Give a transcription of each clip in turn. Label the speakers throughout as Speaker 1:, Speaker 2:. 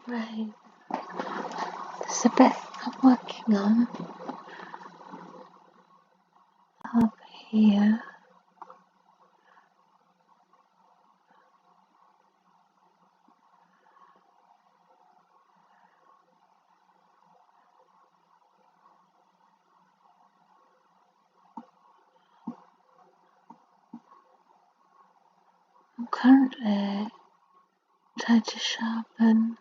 Speaker 1: Right. There's a bit I'm working on up here. I'm currently trying to sharpen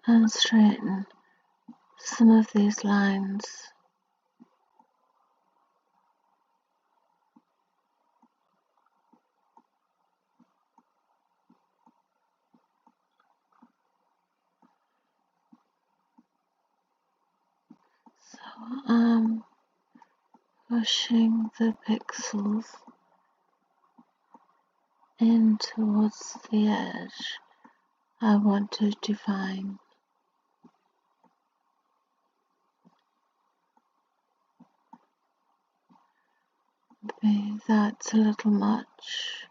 Speaker 1: and straighten some of these lines. So I'm pushing the pixels in towards the edge I want to define. Maybe that's a little much.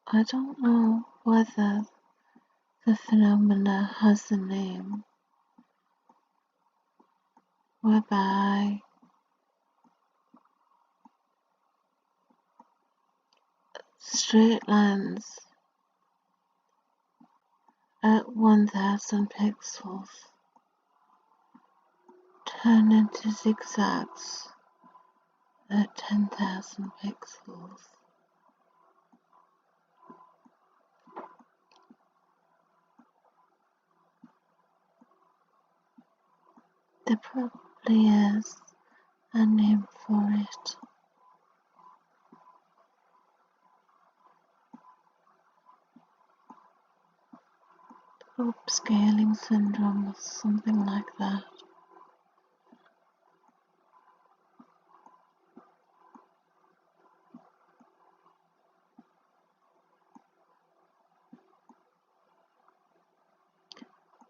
Speaker 1: I don't know whether the phenomena has a name whereby straight lines at 1000 pixels turn into zigzags at 10,000 pixels. There probably is a name for it. Upscaling syndrome or something like that.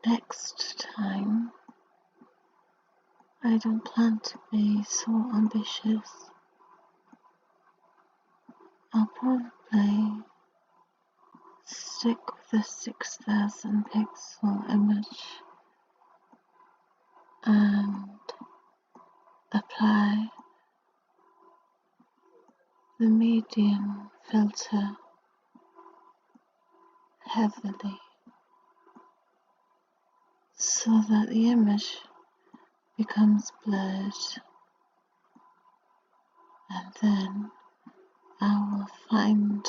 Speaker 1: Next time, I don't plan to be so ambitious. I'll probably stick with a 6000 pixel image and apply the medium filter heavily so that the image becomes blurred, and then I will find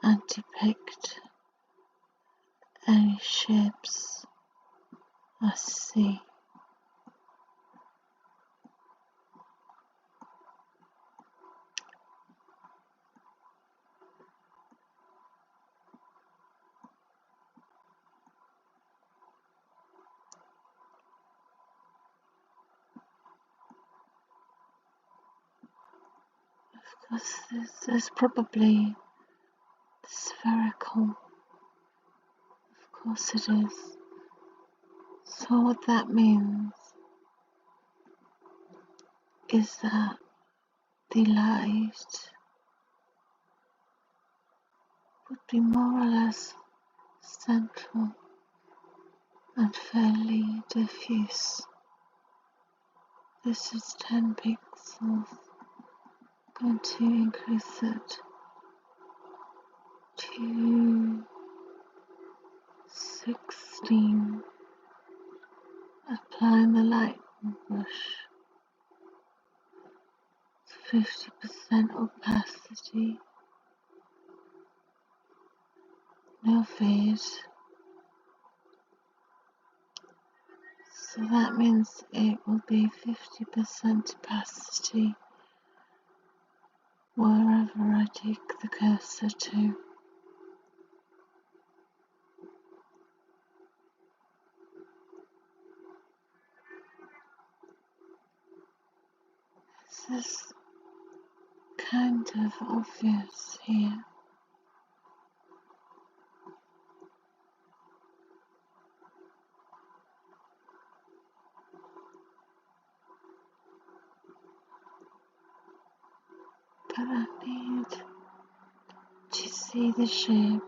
Speaker 1: and depict any shapes I see. Of course, this is probably spherical. Of course it is. So what that means is that the light would be more or less central and fairly diffuse. This is 10 pixels. I'm going to increase it to 16. Applying the light brush. 50% opacity. No fade. So that means it will be 50% opacity wherever I take the cursor to. This is kind of obvious here. but I need to see the shape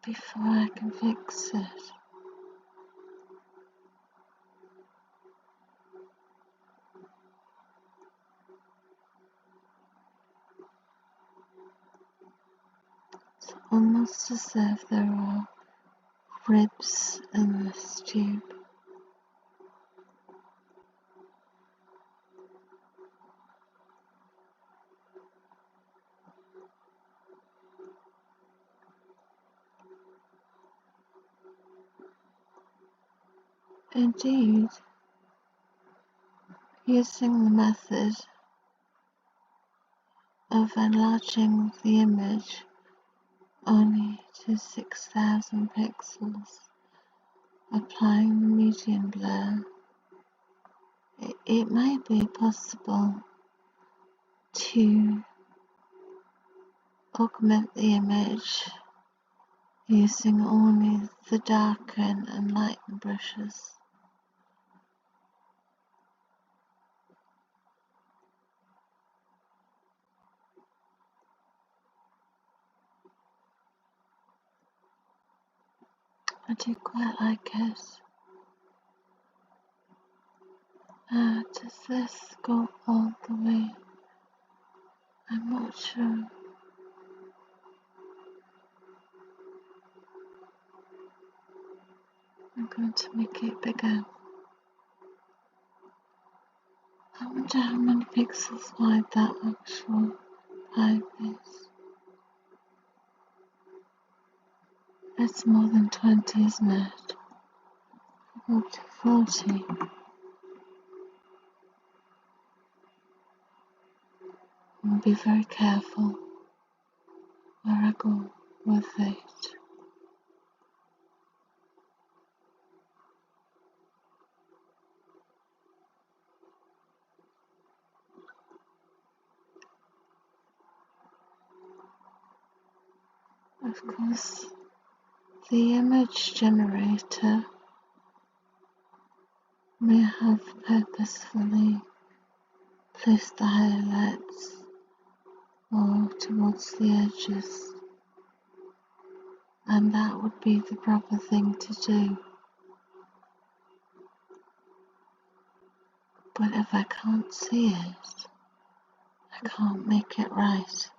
Speaker 1: before I can fix it. It's almost as if there are ribs in this tube. Indeed, using the method of enlarging the image only to 6,000 pixels, applying the median blur, it may be possible to augment the image using only the darken and lighten brushes. I do quite like it. Does this go all the way? I'm not sure. I'm going to make it bigger. I wonder how many pixels wide that actual pipe is. It's more than 20, isn't it? Up to 40. I'll be very careful where I go with it. Of course, the image generator may have purposefully placed the highlights more towards the edges, and that would be the proper thing to do. But if I can't see it, I can't make it right.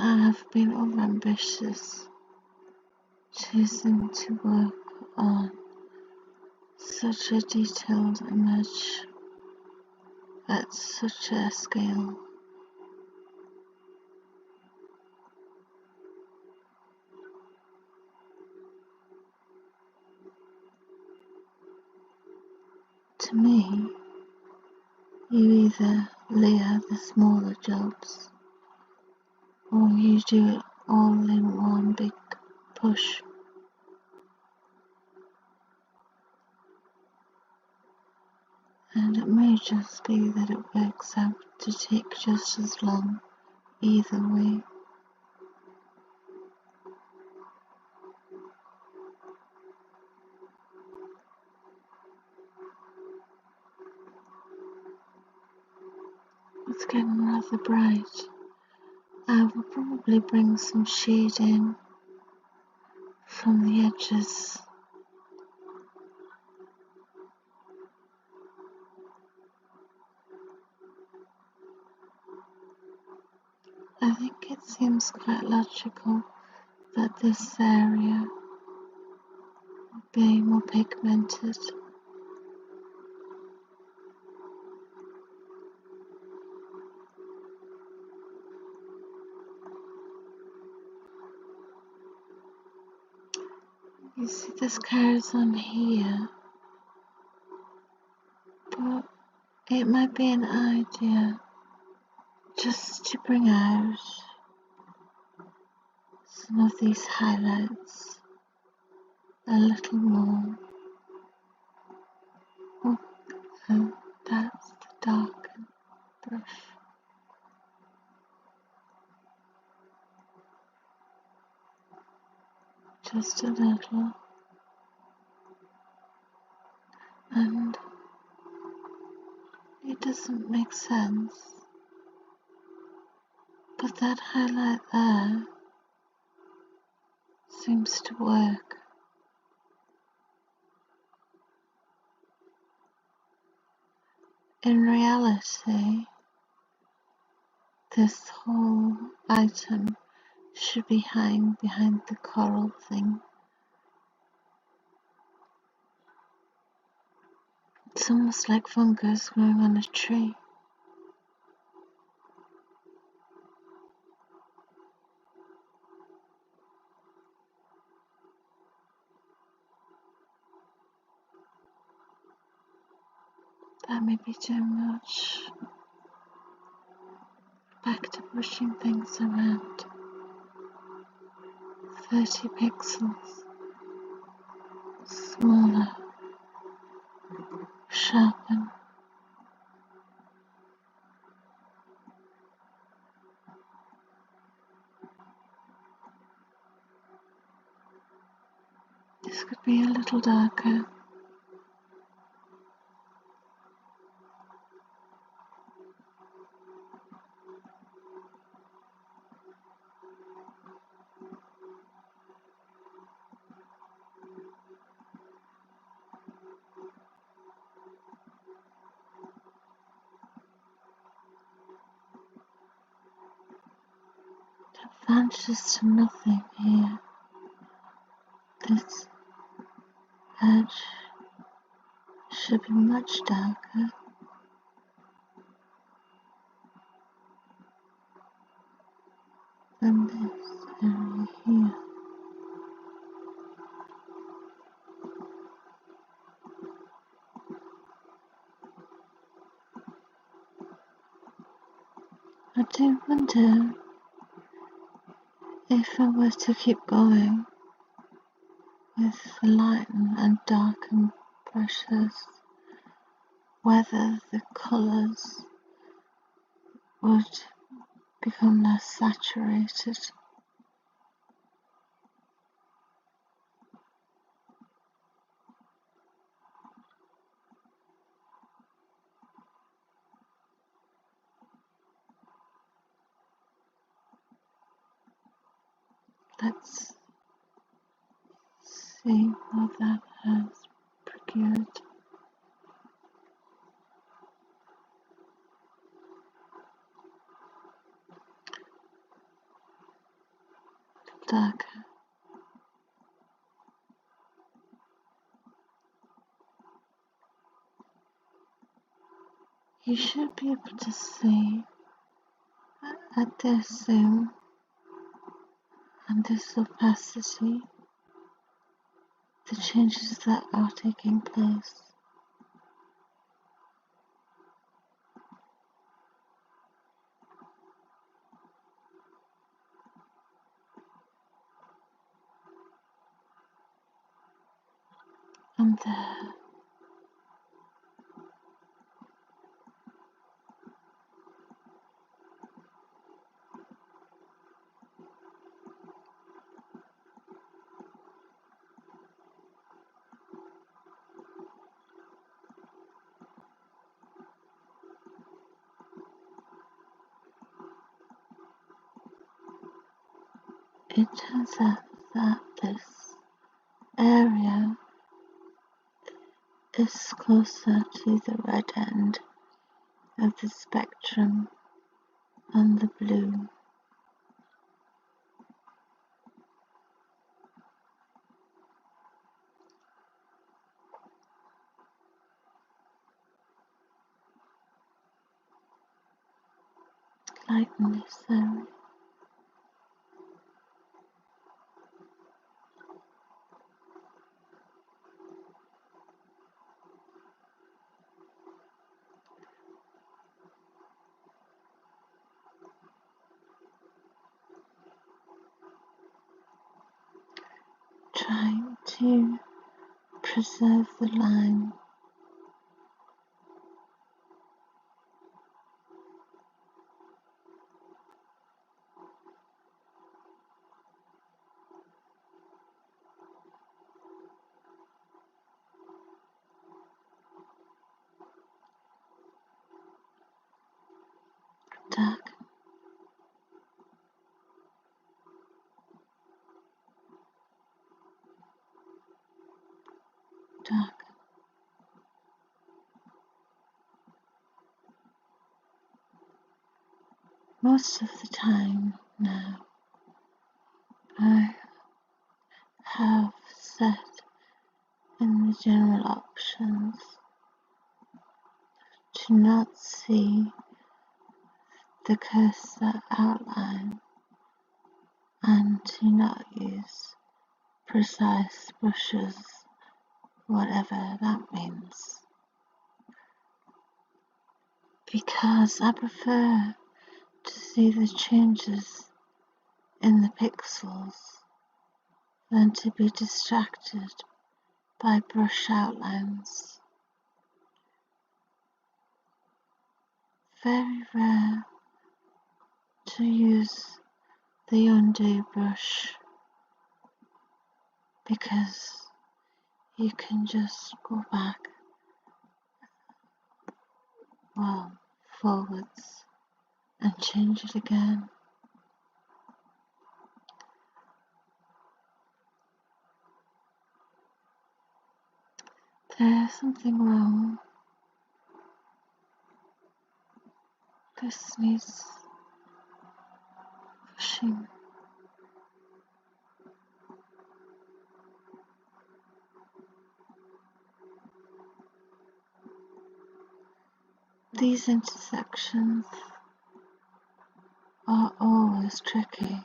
Speaker 1: I have been overambitious, choosing to work on such a detailed image at such a scale. To me, you either layer the smaller jobs or you do it all in one big push. And it may just be that it works out to take just as long either way. It's getting rather bright. I will probably bring some shade in from the edges. I think it seems quite logical that this area would be more pigmented. You see this carries on here, but it might be an idea just to bring out some of these highlights a little more. Oh, just a little, and it doesn't make sense, but that highlight there seems to work. In reality, this whole item should be hiding behind the coral thing. It's almost like fungus growing on a tree. That may be too much. Back to pushing things around. 30 pixels. Smaller. Sharpen. This could be a little darker. Advances to nothing here. This edge should be much darker. Than this area here. I do wonder if I were to keep going with the light and darken brushes, whether the colours would become less saturated. Let's see what that has procured. Darker. You should be able to see at this zoom and this opacity the changes that are taking place. And there. It turns out that this area is closer to the red end of the spectrum than the blue. Lighten this area. Trying to preserve the line. darker. Most of the time now, I have set in the general options to not see the cursor outline and to not use precise brushes, whatever that means, because I prefer to see the changes in the pixels than to be distracted by brush outlines. Very rare to use the undo brush because you can just go back, well, forwards and change it again. There's something wrong. This needs pushing. These intersections are always tricky.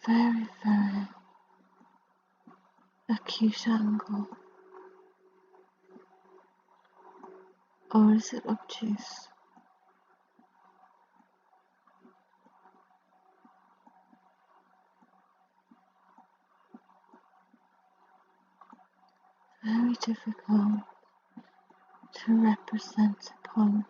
Speaker 1: Very, very acute angle. Or is it obtuse? Very difficult to represent a point.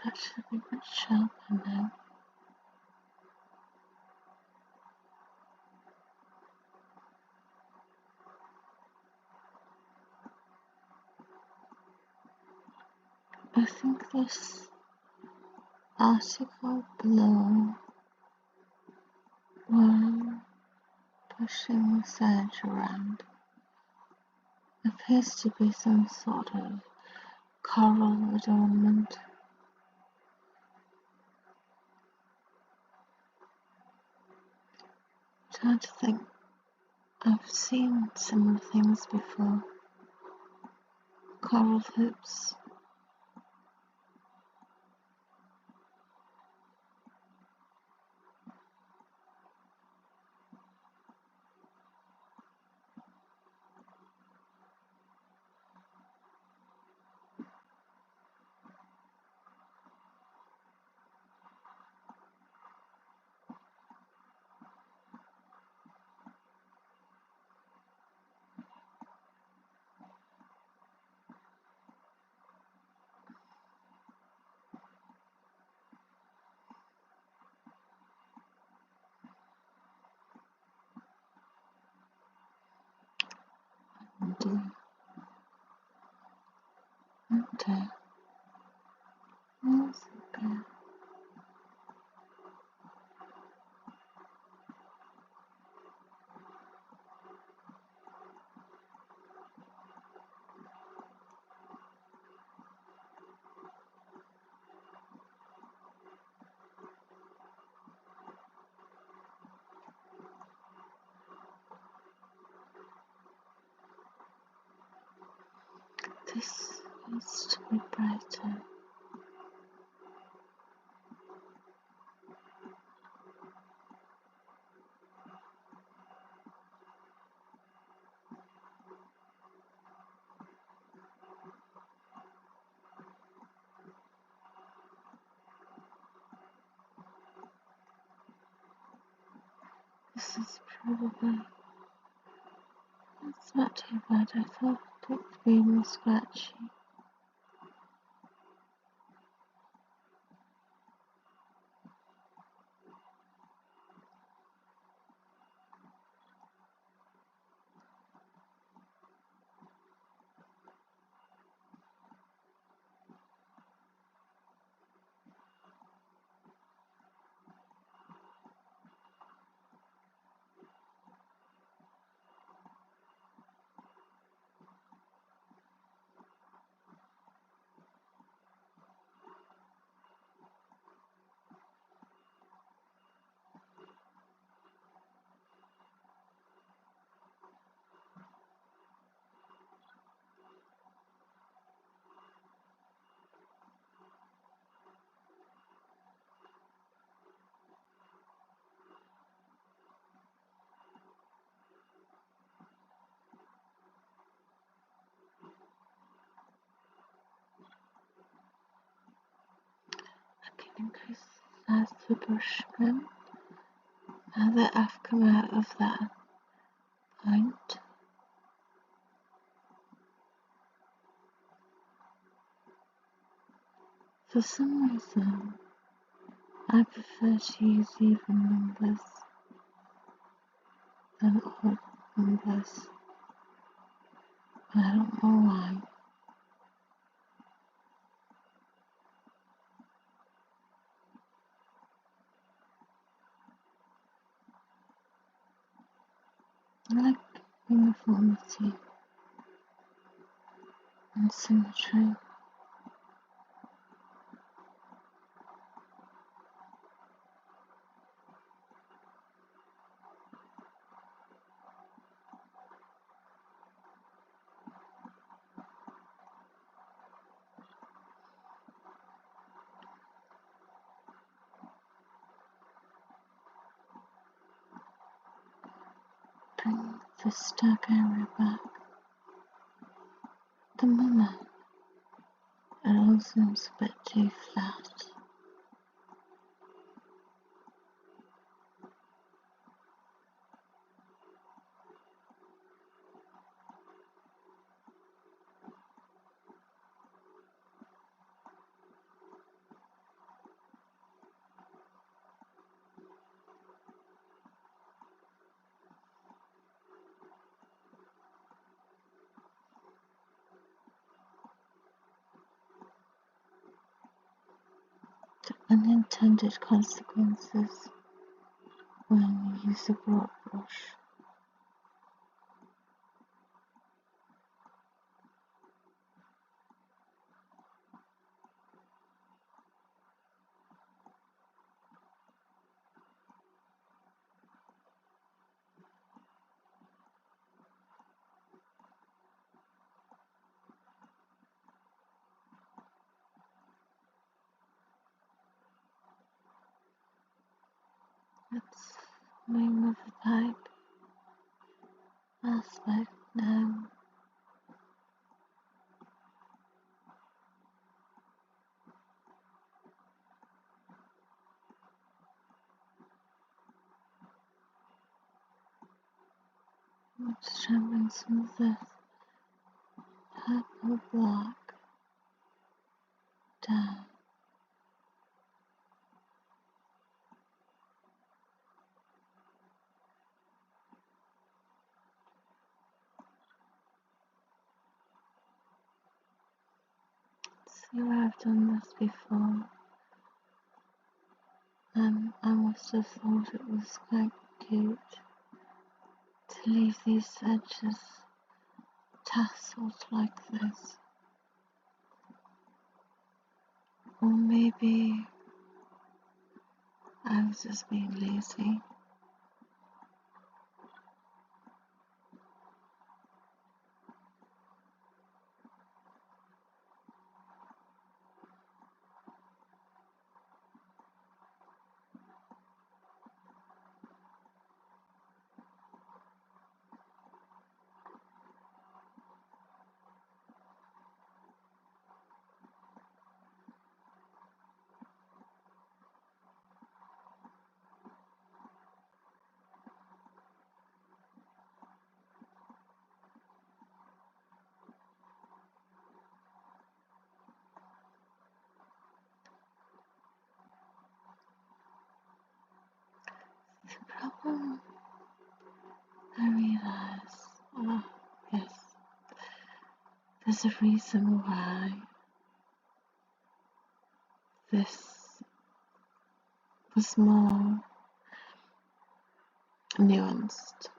Speaker 1: That should be much sharper now. I think this article below, while pushing the sedge around, appears to be some sort of coral adornment. I'm trying to think. I've seen similar things before. Coral hoops. Unter. Yes, okay. This needs to be brighter. This is probably, it's not too bad. I thought it would be more scratchy. I can increase the size of the brush pen now that I've come out of that point. For some reason, I prefer to use even numbers than odd numbers. I don't know why. I like uniformity and symmetry. Bring the stack area back. At the moment, it all seems a bit too flat. The unintended consequences when you use a broad brush. That's the name of the pipe aspect now. Let's try and bring some of this purple block down. See where I've done this before, and I must have thought it was quite cute to leave these edges tasseled like this. Or maybe I was just being lazy. Oh, I realize, oh yes, there's a reason why this was more nuanced,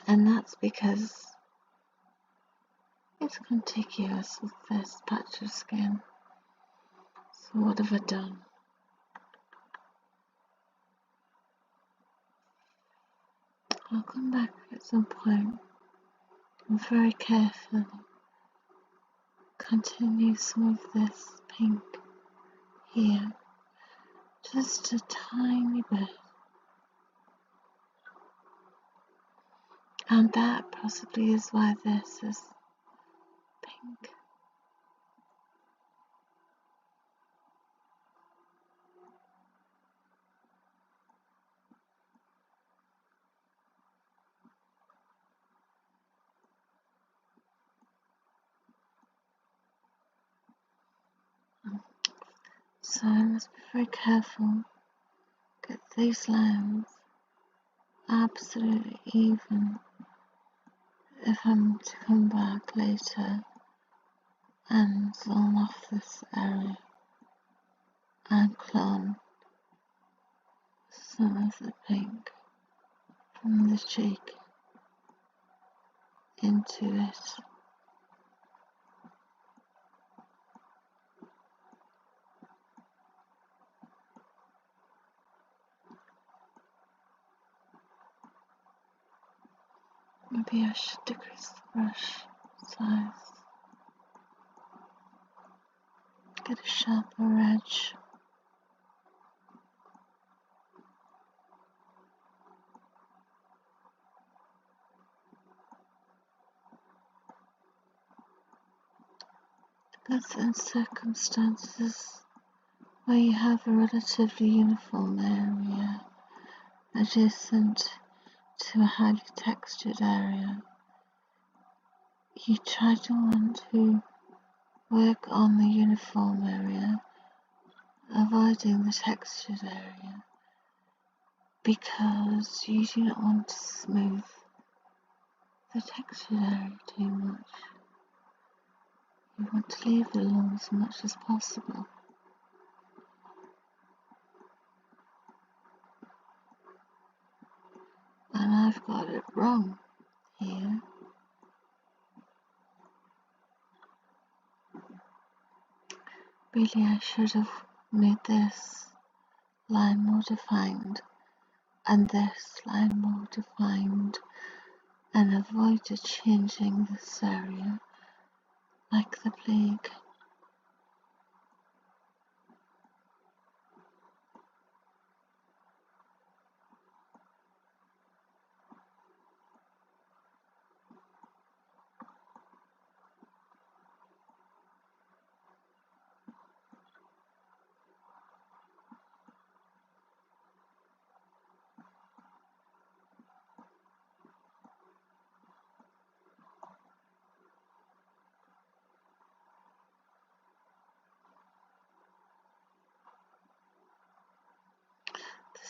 Speaker 1: and that's because it's contiguous with this patch of skin. So what have I done? I'll come back at some point and very carefully continue some of this pink here, just a tiny bit, and that possibly is why this is pink. So I must be very careful, get these lines absolutely even if I'm to come back later and zone off this area and clone some of the pink from the cheek into it. Maybe I should decrease the brush size, get a sharper edge. That's in circumstances where you have a relatively uniform area adjacent to a highly textured area. You try to want to work on the uniform area, avoiding the textured area, because you do not want to smooth the textured area too much. You want to leave it alone as much as possible. And I've got it wrong here. Really, I should have made this line more defined and this line more defined and avoided changing this area like the plague.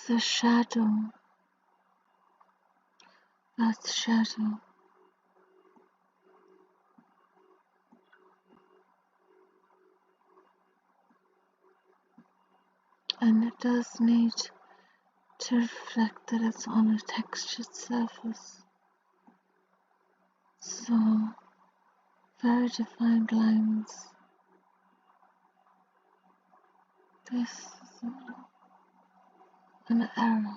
Speaker 1: There's a shadow. That's shadow. And it does need to reflect that it's on a textured surface. So, very defined lines. This is an error.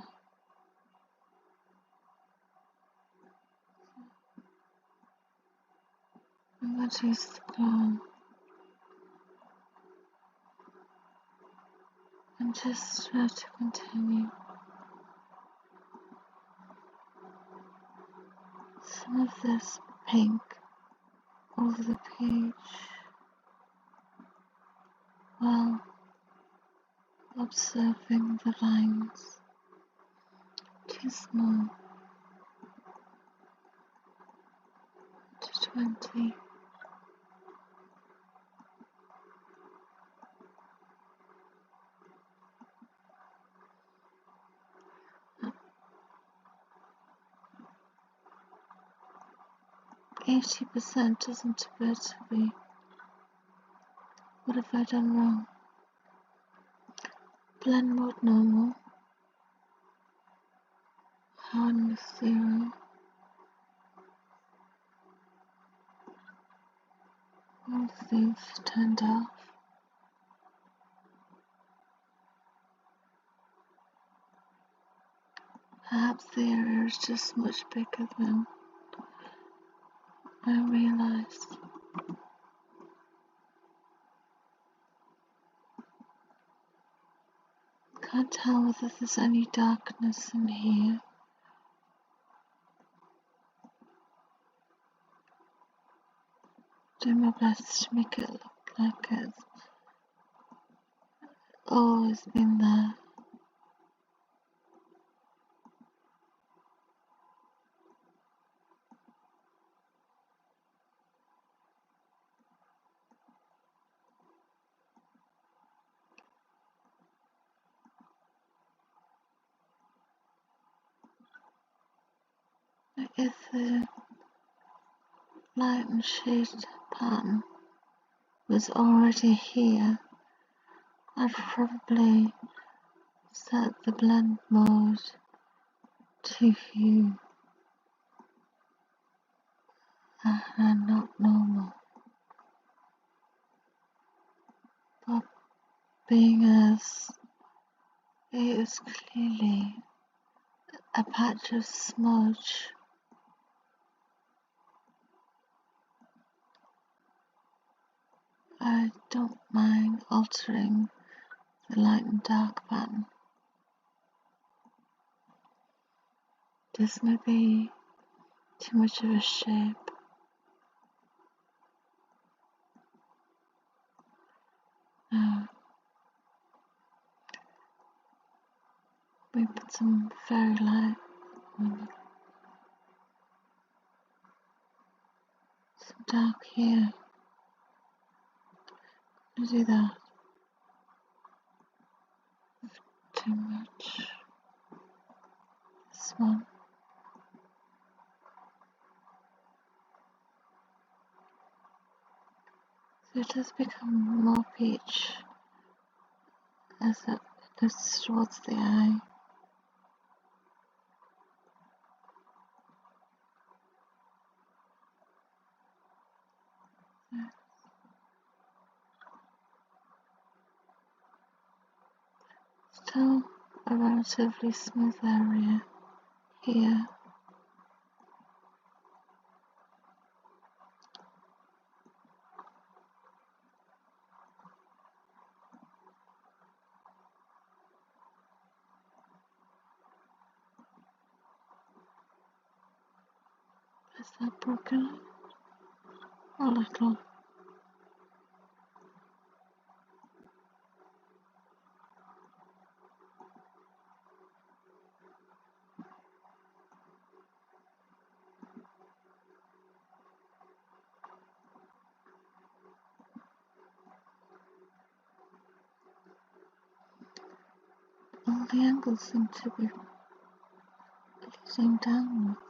Speaker 1: I'm going to use the clone and just try to continue some of this pink over the page while observing the lines. Too small. To 20. 80% doesn't appear to be. What have I done wrong? Blend mode normal. Hardness 0. All things turned off. Perhaps the area is just much bigger than I realized. Can't tell whether there's any darkness in here. Do my best to make it look like it's always been there. If the light and shade pattern was already here, I'd probably set the blend mode to hue and not normal. But being as it is clearly a patch of smudge, I don't mind altering the light and dark pattern. This may be too much of a shape. Now, we put some fairy light on it. Some dark here. I'll do that. Too much. This one. So it does become more peach as it lifts towards the eye. Still a relatively smooth area here. Is that broken? A little. All the angles seem to be leading downwards.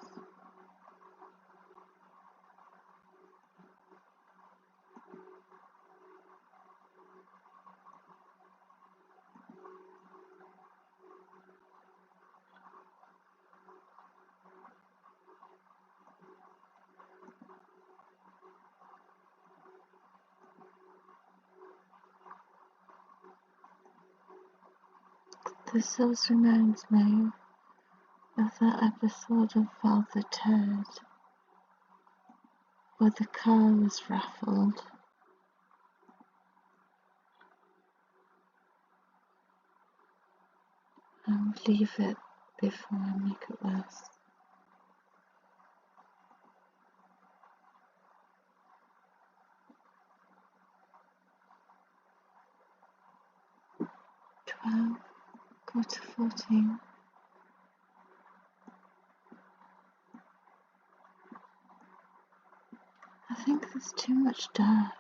Speaker 1: This always reminds me of that episode of Father Ted where the car was raffled. Leave it before I make it worse. Go to 14. I think there's too much dark.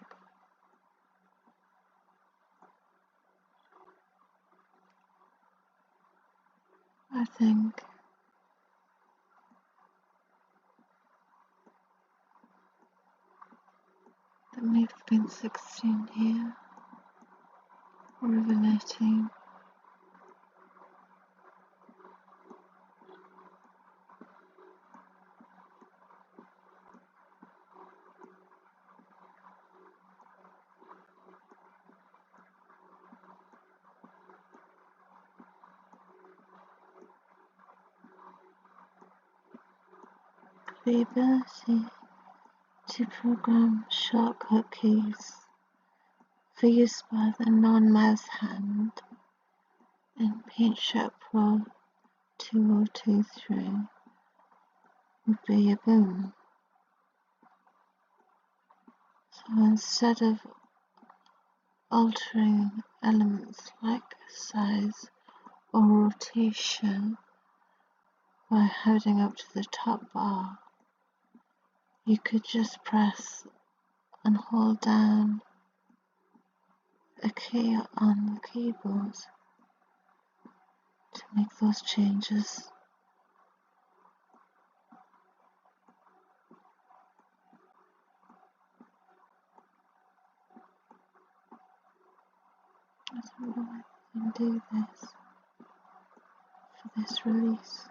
Speaker 1: I think We've been 16 here, riveting. The ability to program shortcut keys for use by the non-mouse hand in PaintShop Pro 2023 would be a boon. So instead of altering elements like size or rotation by heading up to the top bar, you could just press and hold down a key on the keyboard to make those changes. I don't know if I can do this for this release.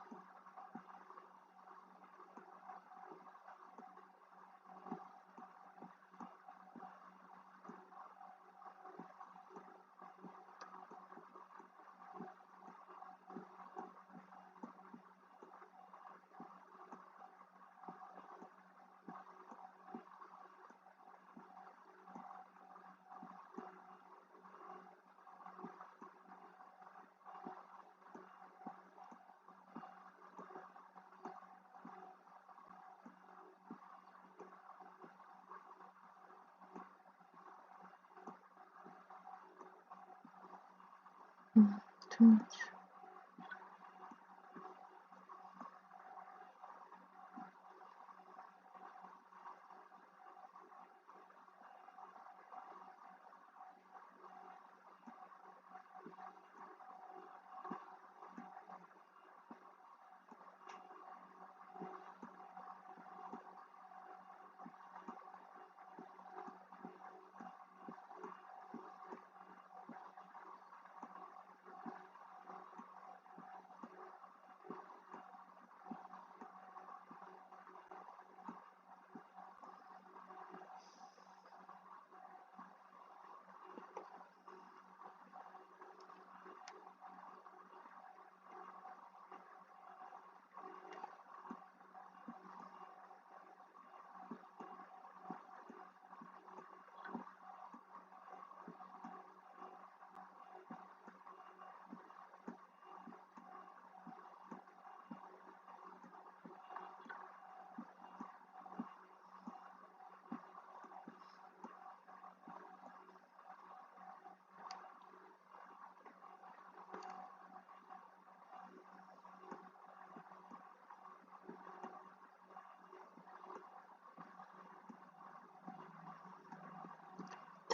Speaker 1: Too much.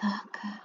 Speaker 1: Darker.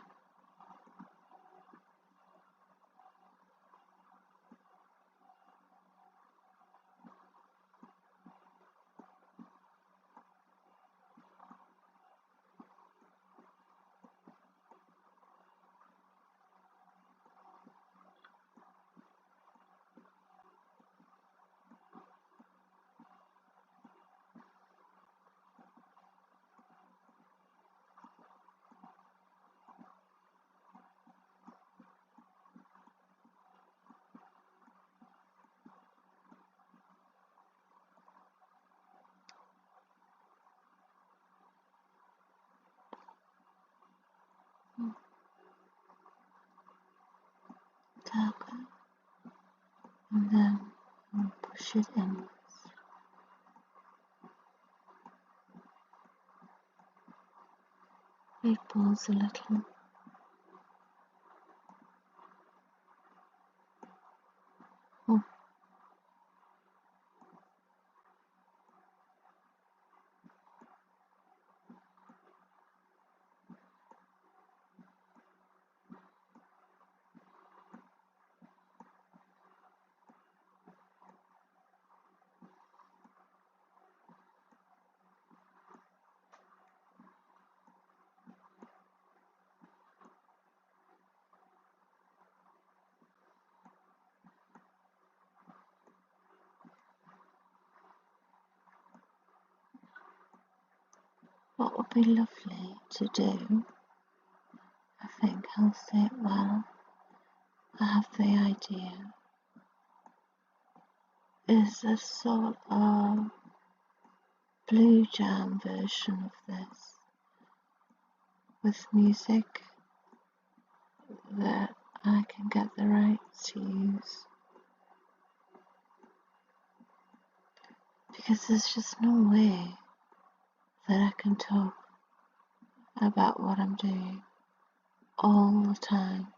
Speaker 1: Darker, and then we'll push it inwards. It pulls a little. Oh. what would be lovely to do, I think I'll say it well, I have the idea, is a sort of blue jam version of this, with music that I can get the rights to use. Because there's just no way that I can talk about what I'm doing all the time.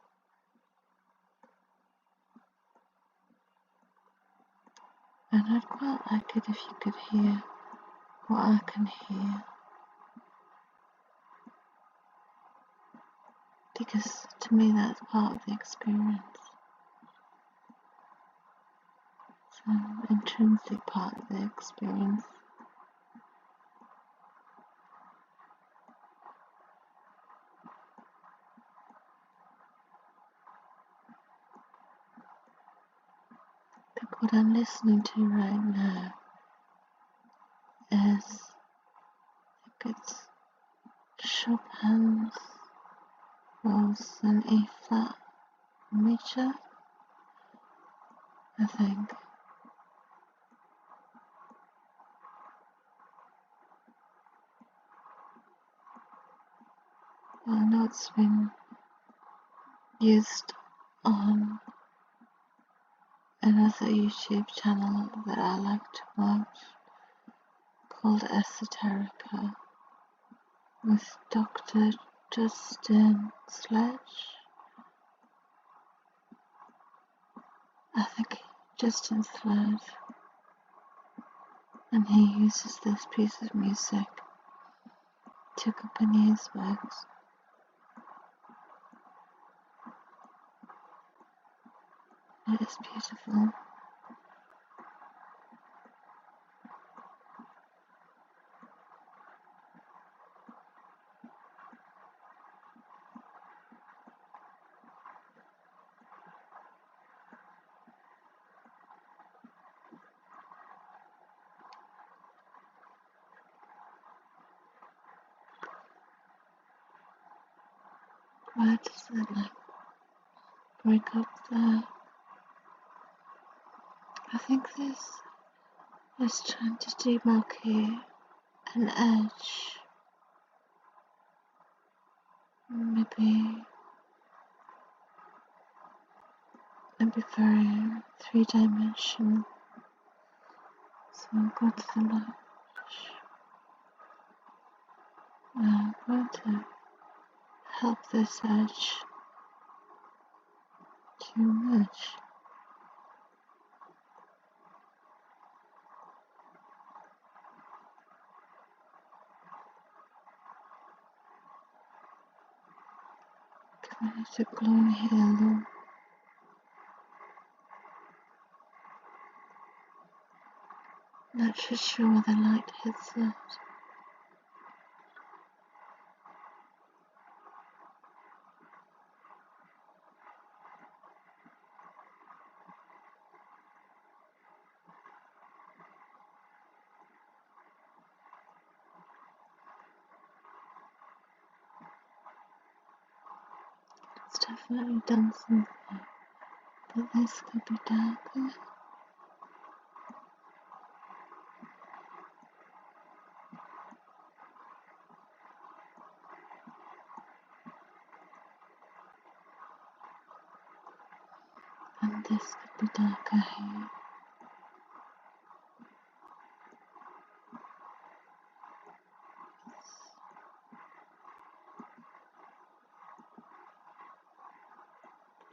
Speaker 1: And I'd quite like it if you could hear what I can hear. Because to me that's part of the experience. It's an intrinsic part of the experience. I think what I'm listening to right now is, I think it's Chopin's Waltz in E flat major, I think. I know it's been used on another YouTube channel that I like to watch called Esoterica with Dr. Justin Sledge. I think Justin Sledge, and he uses this piece of music to accompany his works. It is beautiful. Why does it like break up there? I think this is trying to demarcate an edge. Maybe very three-dimensional. So I'll go to the left. Now I'm going to help this edge to merge. Give it a glowing halo. That should show where the light hits it. It's definitely done something, but this could be darker. And this could be darker here.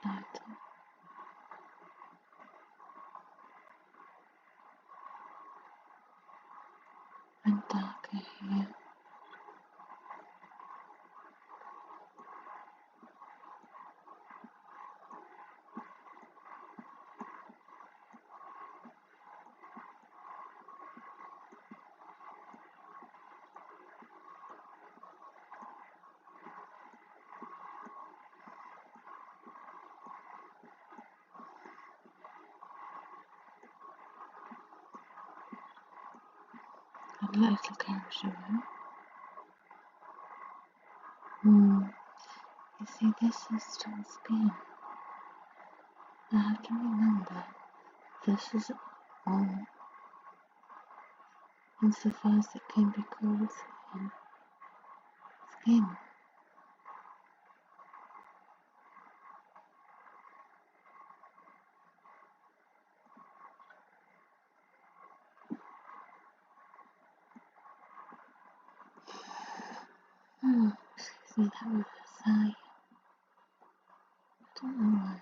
Speaker 1: Lighter. And darker here. And let it carry away. See, this is still spin. I have to remember this is all insofar as it can be called skin. Excuse me, that was a sigh. I don't know why.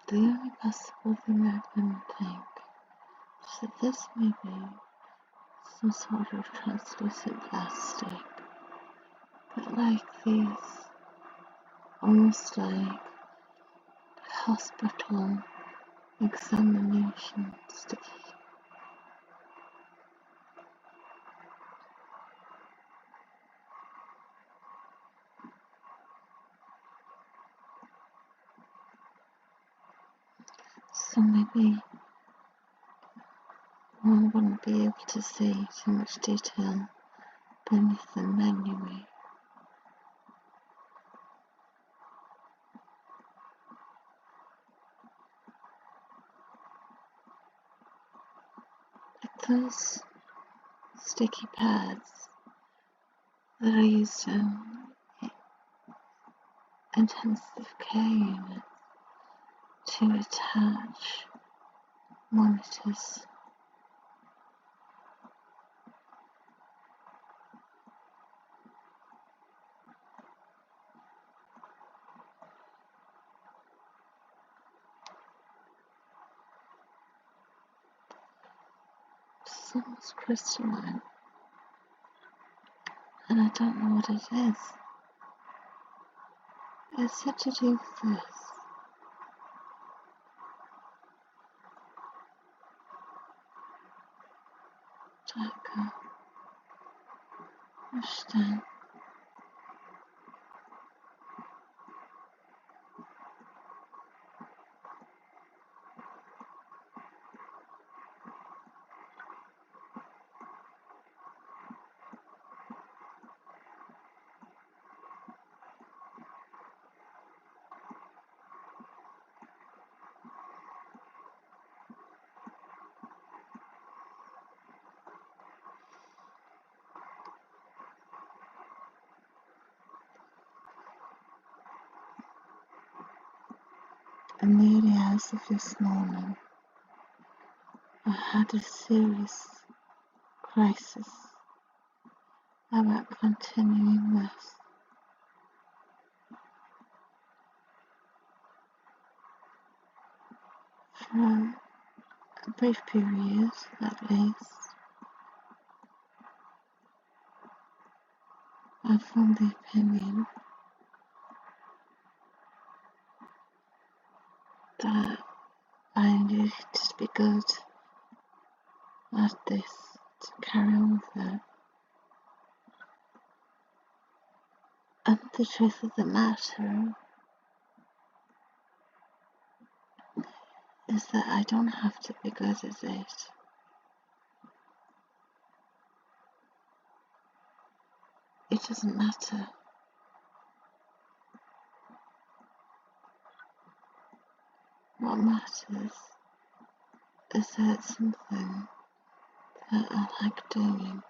Speaker 1: The only possible thing I can think is that this may be some sort of translucent plastic, but like these, almost like hospital examination sticky. So maybe one wouldn't be able to see too much detail beneath them anyway. Like those sticky pads that are used in intensive care units to attach monitors. It's almost crystalline, and I don't know what it is. Is it to do with this? Darker. Understand. In the early hours of this morning, I had a serious crisis about continuing this. For a brief period, at least, I formed the opinion that I needed to be good at this to carry on with it. And the truth of the matter is that I don't have to be good at it. It doesn't matter. What matters is that it's something that I like doing.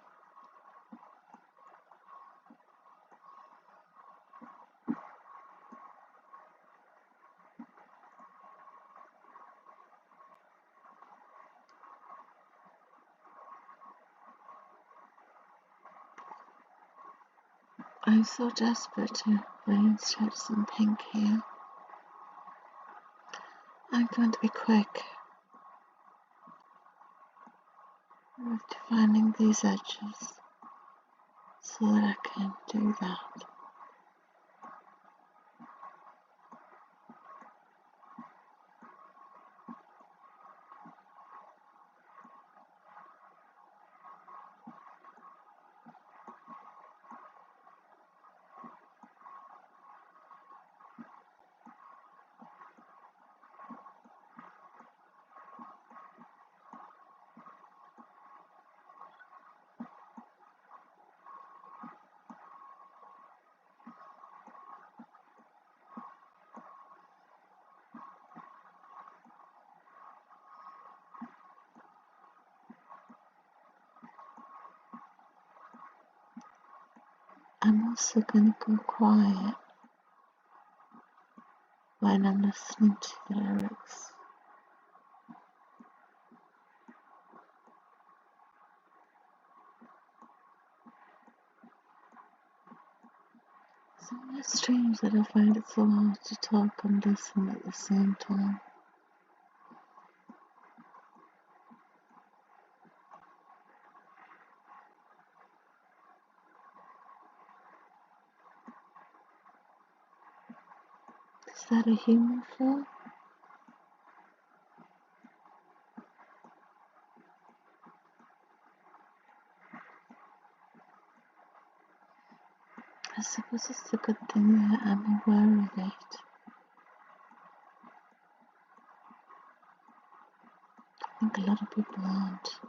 Speaker 1: I'm so desperate to reinsert some pink here. I'm going to be quick with defining these edges so that I can do that. I'm also going to go quiet when I'm listening to the lyrics. Isn't it strange that I find it so hard to talk and listen at the same time? Is that a human flaw? I suppose it's a good thing that I'm aware of it. I think a lot of people aren't.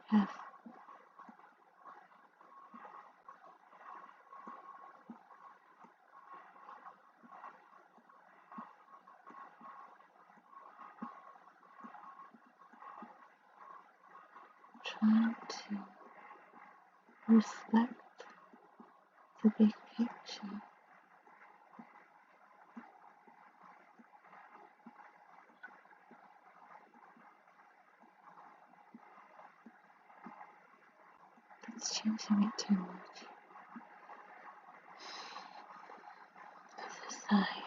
Speaker 1: Have trying to respect the big picture. It's changing it too much. As I sigh.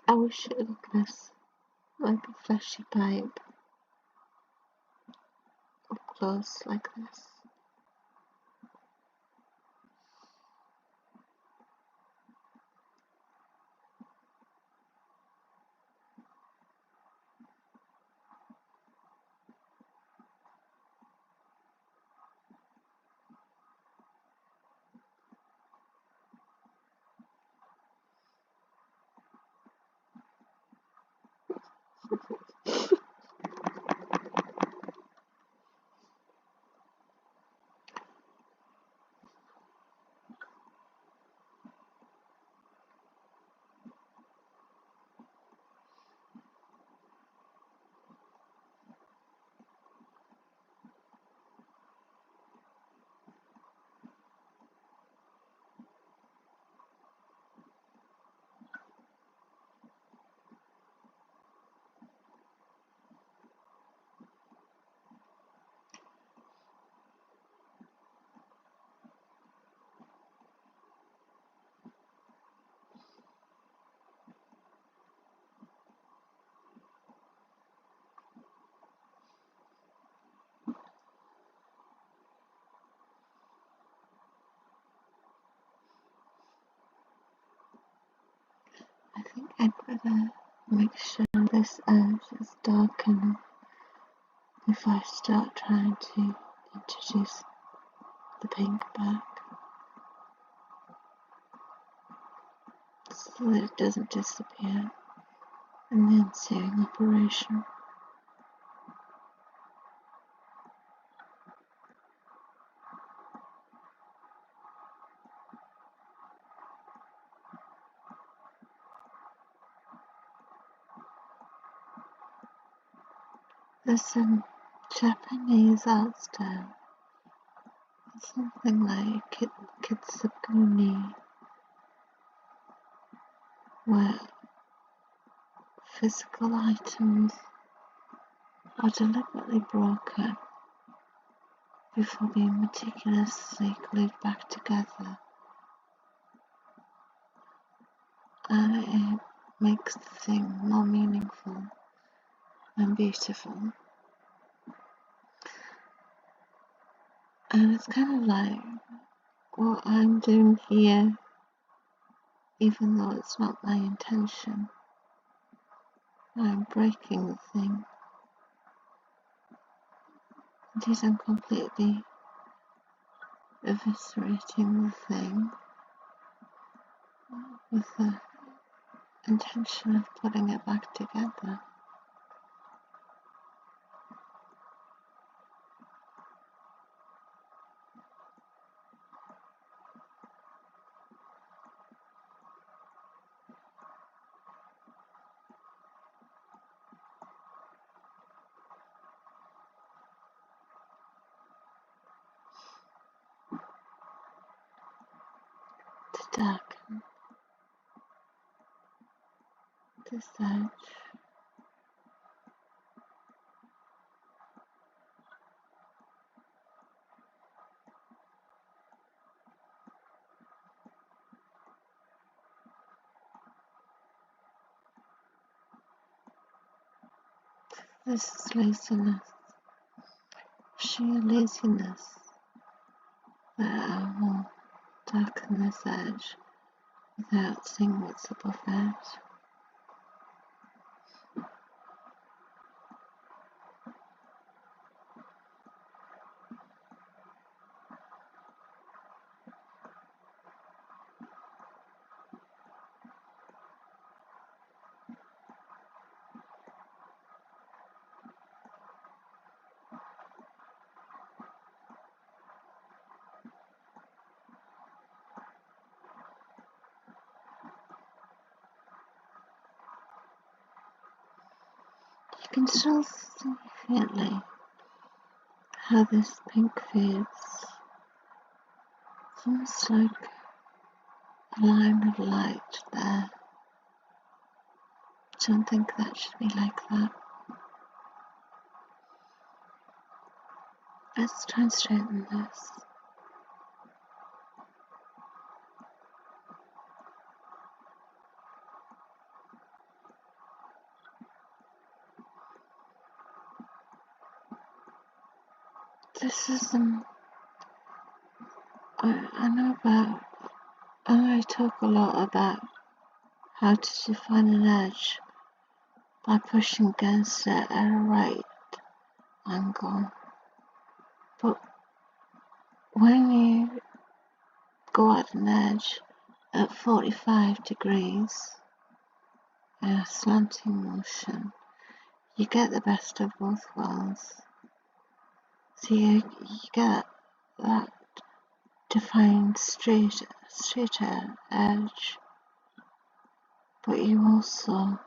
Speaker 1: I wish it looked less like a fleshy pipe up close like this. I think I'd rather make sure this edge is dark enough if I start trying to introduce the pink back, so that it doesn't disappear in the ensuing operation. This Japanese art style is something like kitsuguni, where physical items are deliberately broken before being meticulously glued back together, and it makes the thing more meaningful and beautiful. And it's kind of like what I'm doing here, even though it's not my intention. I'm breaking the thing. Indeed, I'm completely eviscerating the thing with the intention of putting it back together. To darken this edge, this is laziness, sheer laziness, that I will darken this edge without seeing what's above it. You can still see faintly how this pink fades. It's almost like a line of light there. I don't think that should be like that. Let's try and straighten this. This is I talk a lot about how to define an edge by pushing against it at a right angle. But when you go at an edge at 45 degrees in a slanting motion, you get the best of both worlds. So you get that defined straighter edge, but you also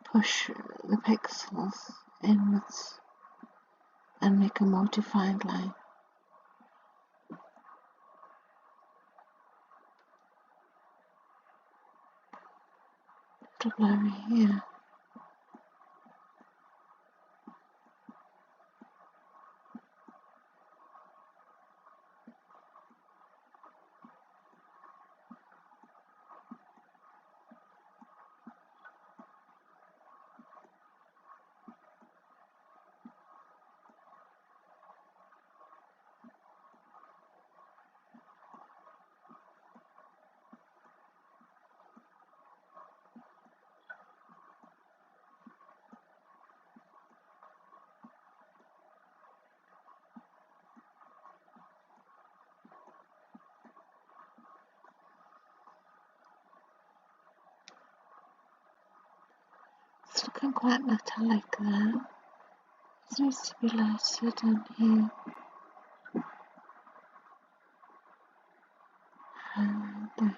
Speaker 1: push the pixels inwards and make a more defined line. A little blurry here. looking quite metallic there. This needs to be lighter down here. And this.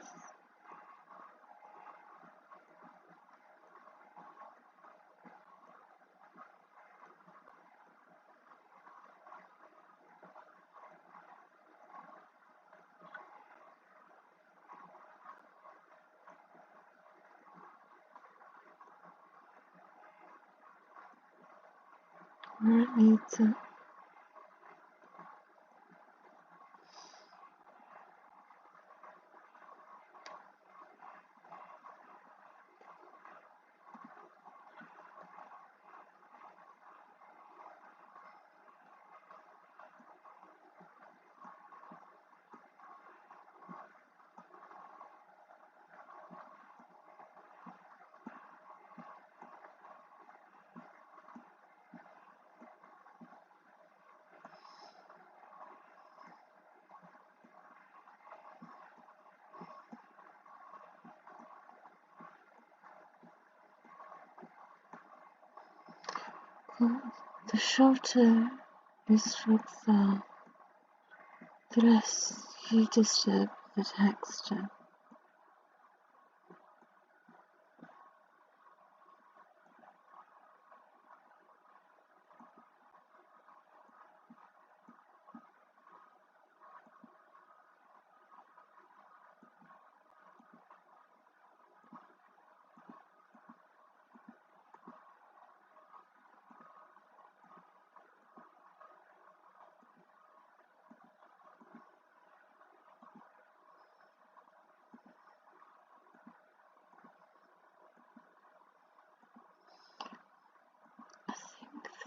Speaker 1: Where it needs it. The shorter your strokes are, the less you disturb the texture.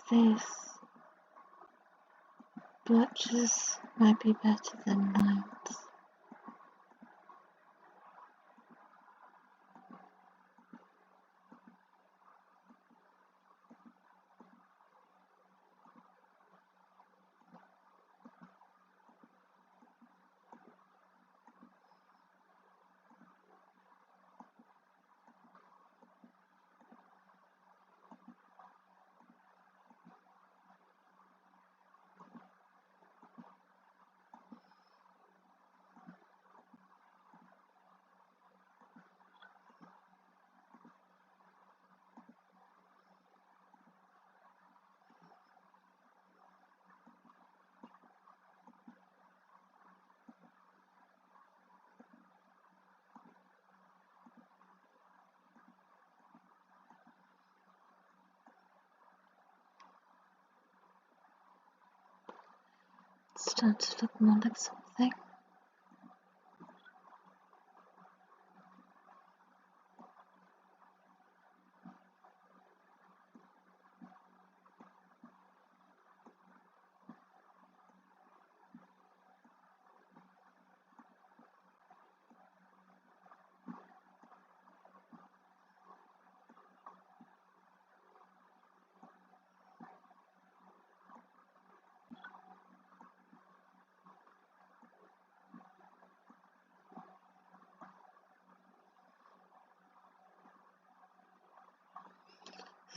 Speaker 1: This blotches might be better than lines. It's starting to look more like something.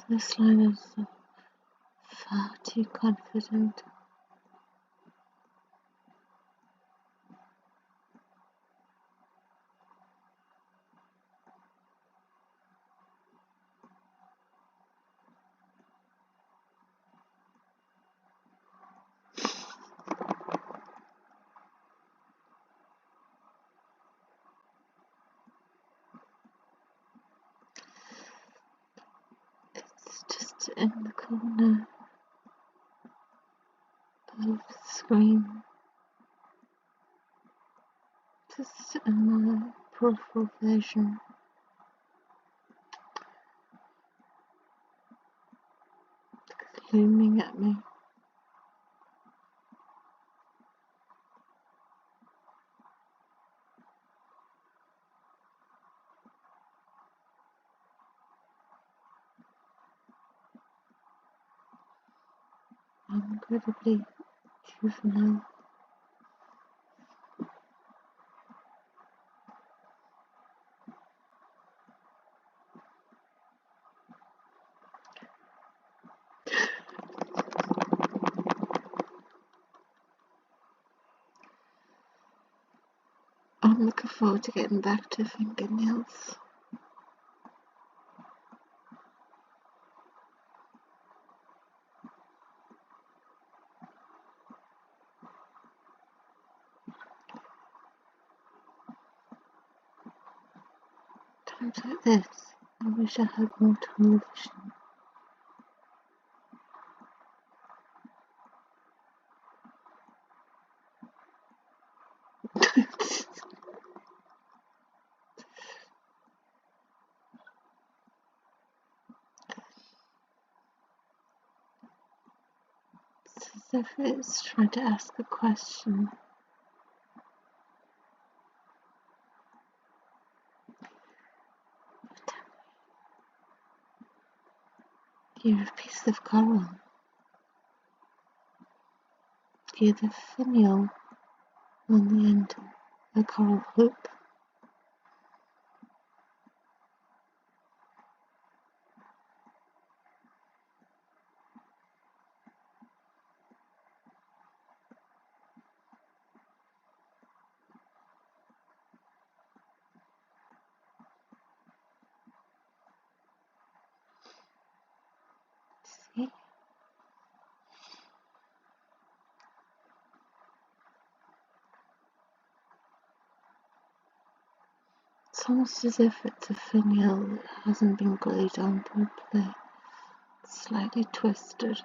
Speaker 1: This line is far too confident. In the corner of the screen, just in the peripheral vision. It's looming at me. I'm incredibly juvenile. I'm looking forward to getting back to fingernails. Times like this, I wish I had more tunnel vision. It's as if it's trying to ask a question. You're a piece of coral. You're the finial on the end of the coral hoop. See? It's almost as if it's a finial that hasn't been glued on properly. It's slightly twisted.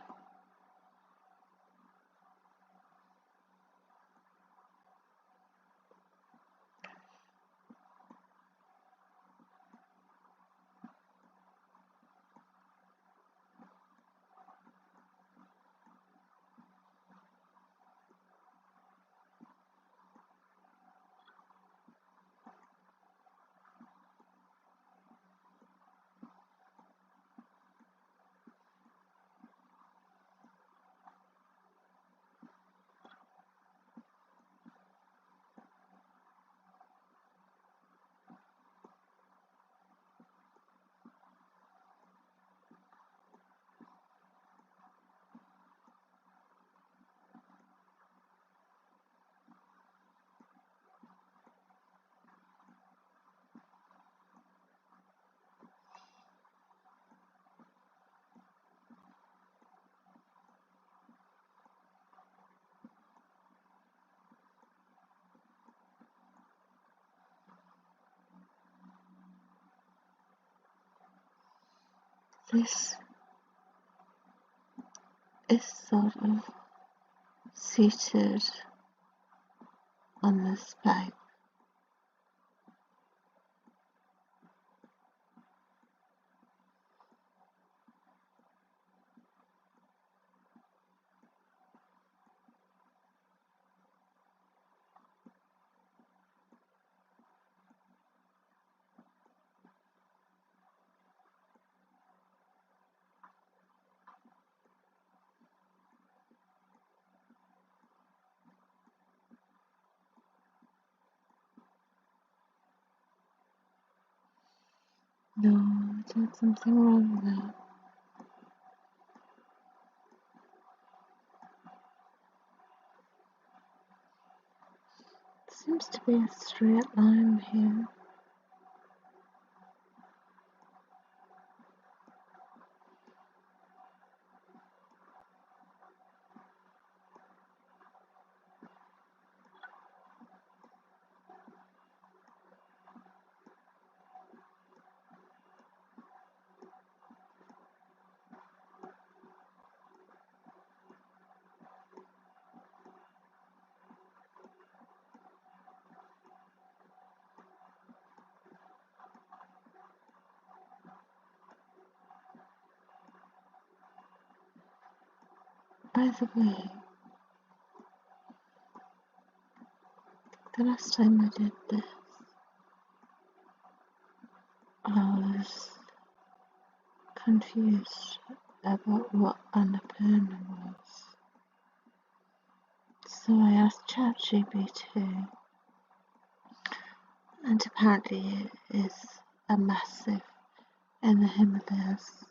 Speaker 1: This is sort of seated on this pipe. No, I did something wrong there. Seems to be a straight line here. By the way, the last time I did this, I was confused about what Annapurna was. So I asked ChatGPT, and apparently it is a massive in the Himalayas.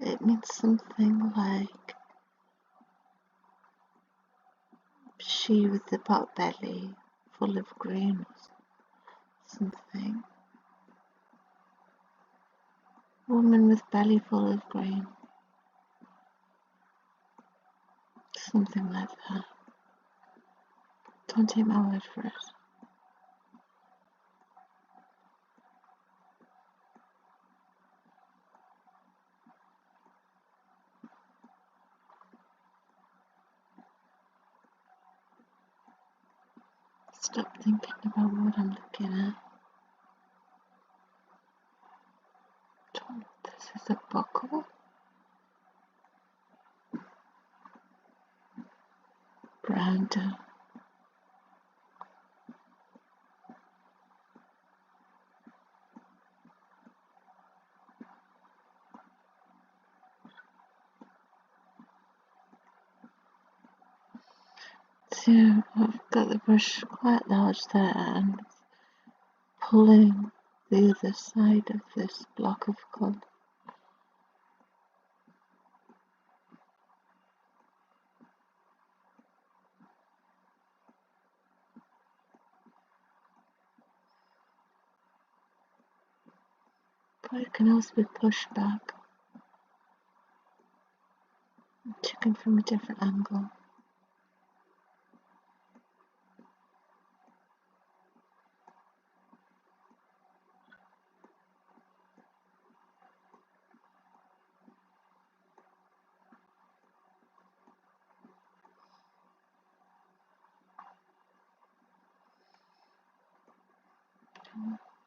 Speaker 1: It means something like she with the pot belly full of green or something. Woman with belly full of green. Something like that. Don't take my word for it. Stop thinking about what I'm looking at. This is a buckle. Brown down. So I've got the brush quite large there and pulling the other side of this block of colour. But it can also be pushed back, taken from a different angle.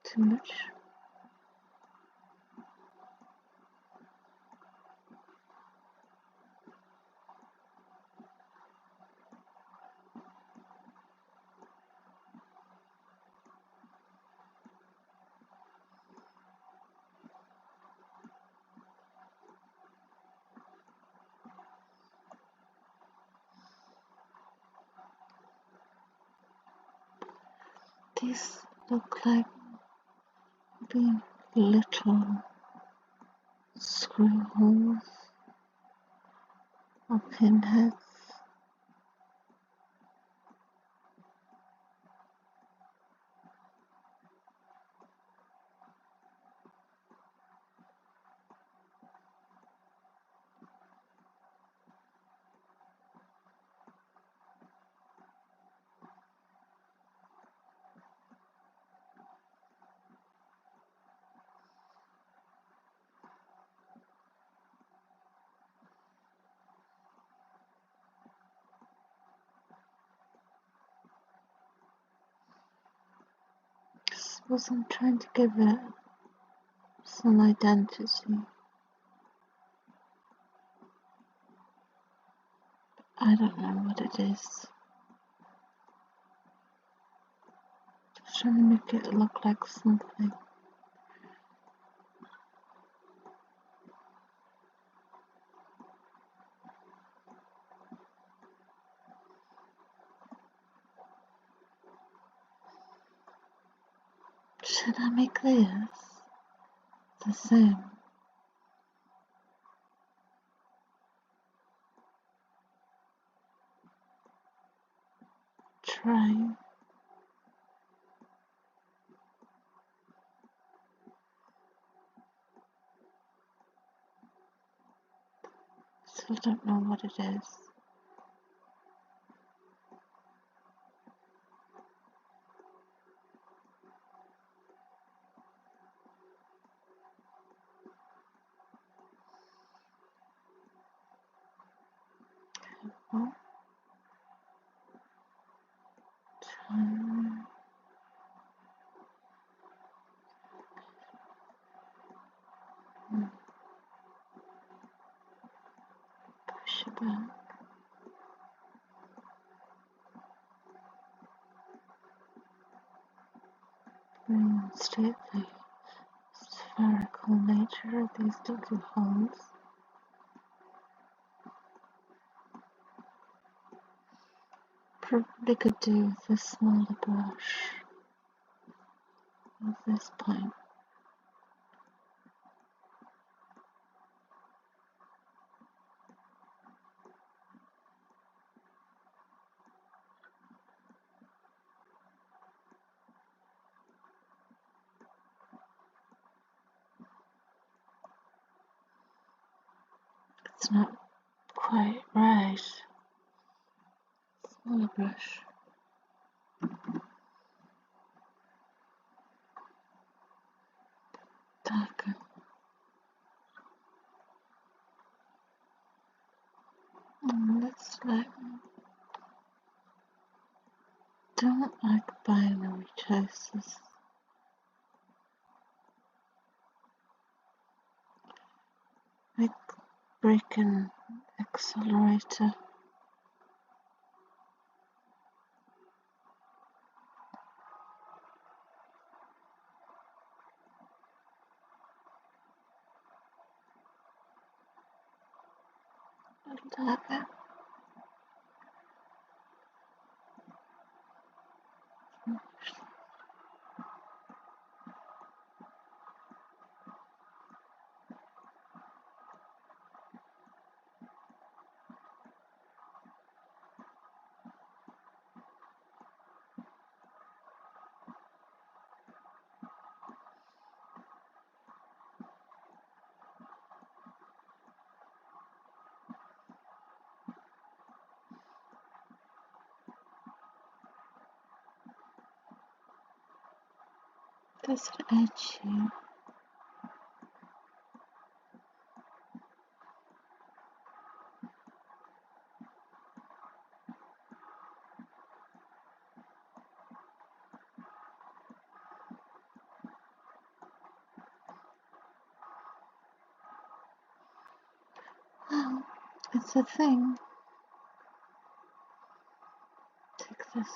Speaker 1: Too much. These look like being little screw holes or pinheads. I suppose I'm trying to give it some identity. I don't know what it is. Just trying to make it look like something. Should I make this the same? Try. Still don't know what it is. Oh. Push it back. Demonstrate the spherical nature of these little holes. Probably could do with a smaller brush at this point. That's not quite right. Smaller brush. Darker. Let's like, don't like binary choices. Like brake and accelerator. A little darker. There's an edge here. Oh, it's a thing. Take this.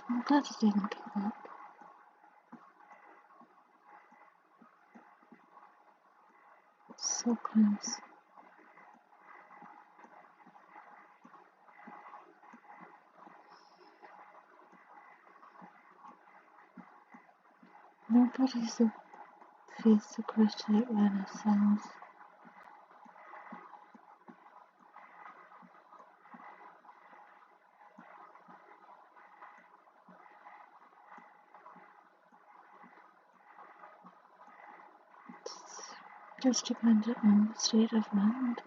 Speaker 1: I'm glad it didn't come up. So close. Nobody's a fierce critic renaissance. It's just dependent on the state of mind.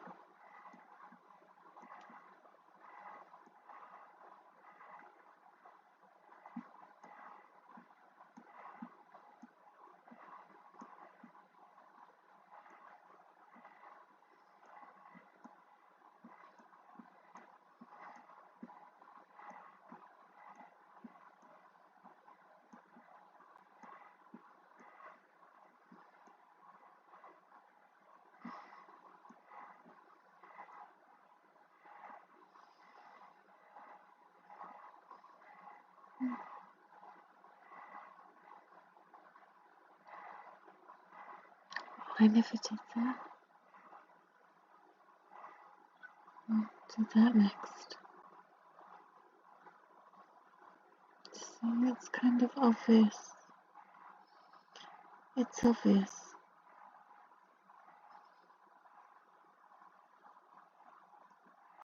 Speaker 1: I never did that. I'll do that next. See, it's kind of obvious. It's obvious.